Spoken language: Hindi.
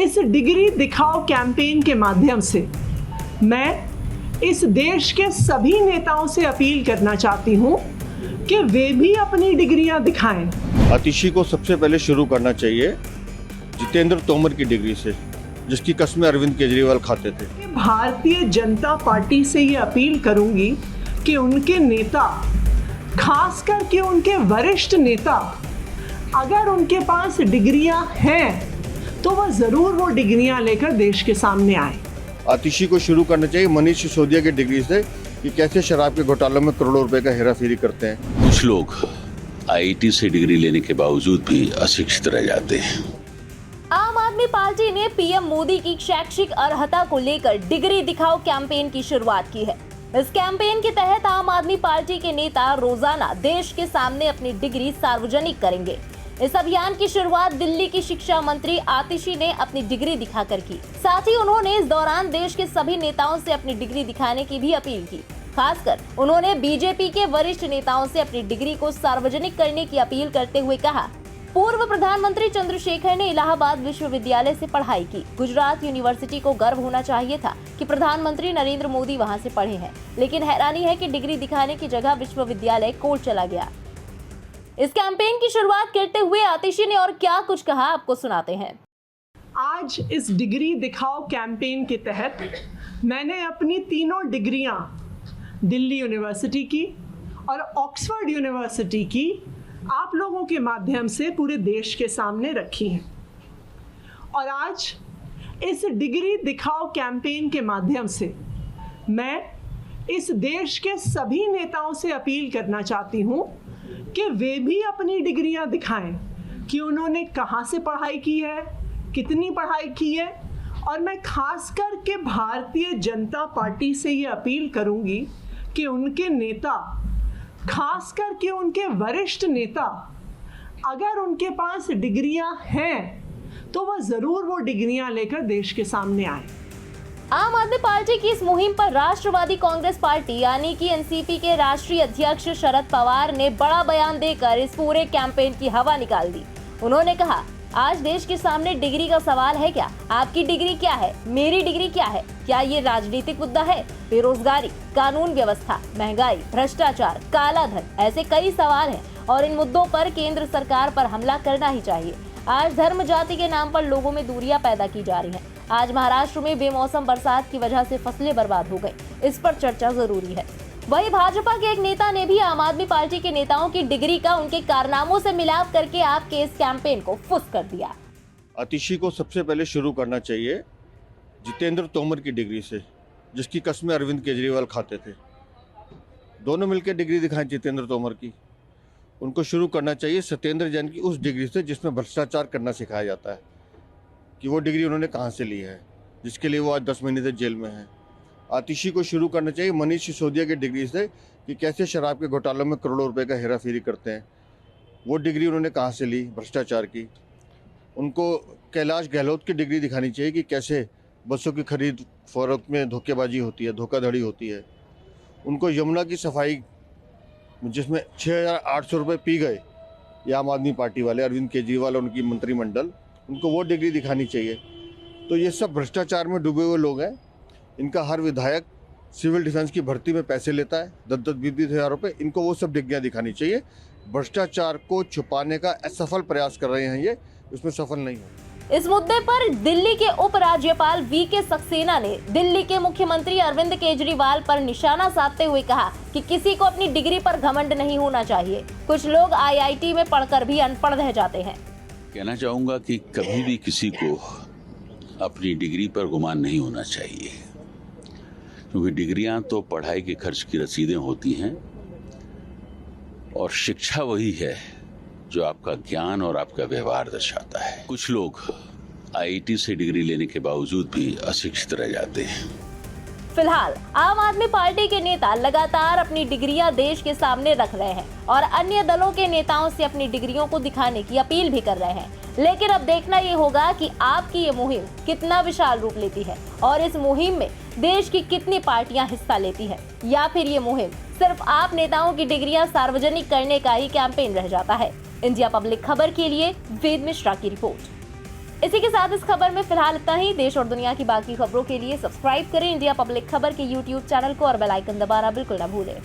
इस डिग्री दिखाओ कैंपेन के माध्यम से मैं इस देश के सभी नेताओं से अपील करना चाहती हूं कि वे भी अपनी डिग्रियां दिखाएं। आतिशी को सबसे पहले शुरू करना चाहिए जितेंद्र तोमर की डिग्री से, जिसकी कसमें अरविंद केजरीवाल खाते थे। भारतीय जनता पार्टी से ये अपील करूंगी कि उनके नेता, खास करके उनके वरिष्ठ नेता, अगर उनके पास डिग्रियां हैं तो वह जरूर वो डिग्रियां लेकर देश के सामने आए। आतिशी को शुरू करना चाहिए मनीष सिसोदिया की डिग्री से कि कैसे शराब के घोटालों में करोड़ों रुपए का हेराफेरी करते हैं। कुछ लोग आईआईटी से डिग्री लेने के बावजूद भी अशिक्षित रह जाते हैं। आम आदमी पार्टी ने पीएम मोदी की शैक्षिक अर्हता को लेकर डिग्री दिखाओ कैंपेन की शुरुआत की है। इस कैंपेन के तहत आम आदमी पार्टी के नेता रोजाना देश के सामने अपनी डिग्री सार्वजनिक करेंगे। इस अभियान की शुरुआत दिल्ली की शिक्षा मंत्री आतिशी ने अपनी डिग्री दिखाकर की। साथ ही उन्होंने इस दौरान देश के सभी नेताओं से अपनी डिग्री दिखाने की भी अपील की। खासकर उन्होंने बीजेपी के वरिष्ठ नेताओं से अपनी डिग्री को सार्वजनिक करने की अपील करते हुए कहा, पूर्व प्रधानमंत्री चंद्रशेखर ने इलाहाबाद विश्वविद्यालय से पढ़ाई की। गुजरात यूनिवर्सिटी को गर्व होना चाहिए था कि प्रधानमंत्री नरेंद्र मोदी वहां से पढ़े हैं, लेकिन हैरानी है कि डिग्री दिखाने की जगह विश्वविद्यालय कोर्ट चला गया। इस कैंपेन की शुरुआत करते हुए आतिशी ने और क्या कुछ कहा, आपको सुनाते हैं। आज इस डिग्री दिखाओ कैंपेन के तहत मैंने अपनी तीनों डिग्रियां दिल्ली यूनिवर्सिटी की और ऑक्सफोर्ड यूनिवर्सिटी की आप लोगों के माध्यम से पूरे देश के सामने रखी हैं। और आज इस डिग्री दिखाओ कैंपेन के माध्यम से मैं इस देश के सभी नेताओं से अपील करना चाहती हूं कि वे भी अपनी डिग्रियां दिखाएं कि उन्होंने कहां से पढ़ाई की है, कितनी पढ़ाई की है। और मैं खास करके भारतीय जनता पार्टी से ये अपील करूंगी कि उनके नेता, खास करके उनके वरिष्ठ नेता, अगर उनके पास डिग्रियां हैं तो वह जरूर वो डिग्रियां लेकर देश के सामने आए। आम आदमी पार्टी की इस मुहिम पर राष्ट्रवादी कांग्रेस पार्टी यानी कि एनसीपी के राष्ट्रीय अध्यक्ष शरद पवार ने बड़ा बयान देकर इस पूरे कैंपेन की हवा निकाल दी। उन्होंने कहा, आज देश के सामने डिग्री का सवाल है क्या? आपकी डिग्री क्या है? मेरी डिग्री क्या है? क्या ये राजनीतिक मुद्दा है? बेरोजगारी, कानून व्यवस्था, महंगाई, भ्रष्टाचार, काला धन, ऐसे कई सवाल हैं और इन मुद्दों पर केंद्र सरकार पर हमला करना ही चाहिए। आज धर्म जाति के नाम पर लोगों में दूरियां पैदा की जा रही हैं। आज महाराष्ट्र में बेमौसम बरसात की वजह से फसलें बर्बाद हो गई। इस पर चर्चा जरूरी है। वहीं भाजपा के एक नेता ने भी आम आदमी पार्टी के नेताओं की डिग्री का उनके कारनामों से मिलाप करके आपके इस कैंपेन को फुस कर दिया। आतिशी को सबसे पहले शुरू करना चाहिए जितेंद्र तोमर की डिग्री से, जिसकी कसमें अरविंद केजरीवाल खाते थे। दोनों मिलकर डिग्री दिखाएं जितेंद्र तोमर की। उनको शुरू करना चाहिए सत्येंद्र जैन की उस डिग्री से जिसमें भ्रष्टाचार करना सिखाया जाता है, कि वो डिग्री उन्होंने कहाँ से ली है, जिसके लिए वो आज 10 महीने से जेल में है। आतिशी को शुरू करना चाहिए मनीष सिसोदिया की डिग्री से कि कैसे शराब के घोटालों में करोड़ों रुपए का हेराफेरी करते हैं। वो डिग्री उन्होंने कहाँ से ली, भ्रष्टाचार की। उनको कैलाश गहलोत की डिग्री दिखानी चाहिए कि कैसे बसों की खरीद फरोख्त में धोखेबाजी होती है, धोखाधड़ी होती है। उनको यमुना की सफाई जिसमें 6,800 रुपये पी गए ये आम आदमी पार्टी वाले, अरविंद केजरीवाल और उनकी मंत्रिमंडल, उनको वो डिग्री दिखानी चाहिए। तो ये सब भ्रष्टाचार में डूबे हुए लोग हैं। इनका हर विधायक सिविल डिफेंस की भर्ती में पैसे लेता है, 10-20 हज़ार रुपये। इनको वो सब डिग्रियाँ दिखानी चाहिए। भ्रष्टाचार को छुपाने का असफल प्रयास कर रहे हैं ये, उसमें सफल नहीं हो। इस मुद्दे पर दिल्ली के उपराज्यपाल वीके सक्सेना ने दिल्ली के मुख्यमंत्री अरविंद केजरीवाल पर निशाना साधते हुए कहा कि किसी को अपनी डिग्री पर घमंड नहीं होना चाहिए। कुछ लोग आईआईटी में पढ़कर भी अनपढ़ रह जाते हैं। कहना चाहूंगा कि कभी भी किसी को अपनी डिग्री पर गुमान नहीं होना चाहिए, क्योंकि डिग्रियां तो पढ़ाई के खर्च की रसीदें होती हैं और शिक्षा वही है जो आपका ज्ञान और आपका व्यवहार दर्शाता है। कुछ लोग आईआईटी से डिग्री लेने के बावजूद भी अशिक्षित रह जाते हैं। फिलहाल आम आदमी पार्टी के नेता लगातार अपनी डिग्रियां देश के सामने रख रहे हैं और अन्य दलों के नेताओं से अपनी डिग्रियों को दिखाने की अपील भी कर रहे हैं। लेकिन अब देखना ये होगा कि आपकी ये मुहिम कितना विशाल रूप लेती है और इस मुहिम में देश की कितनी पार्टियां हिस्सा लेती हैं, या फिर ये मुहिम सिर्फ आप नेताओं की डिग्रियां सार्वजनिक करने का ही कैंपेन रह जाता है। इंडिया पब्लिक खबर के लिए वेद मिश्रा की रिपोर्ट। इसी के साथ इस खबर में फिलहाल इतना ही। देश और दुनिया की बाकी खबरों के लिए सब्सक्राइब करें इंडिया पब्लिक खबर के YouTube चैनल को और बेल आइकन दबाना बिल्कुल न भूलें।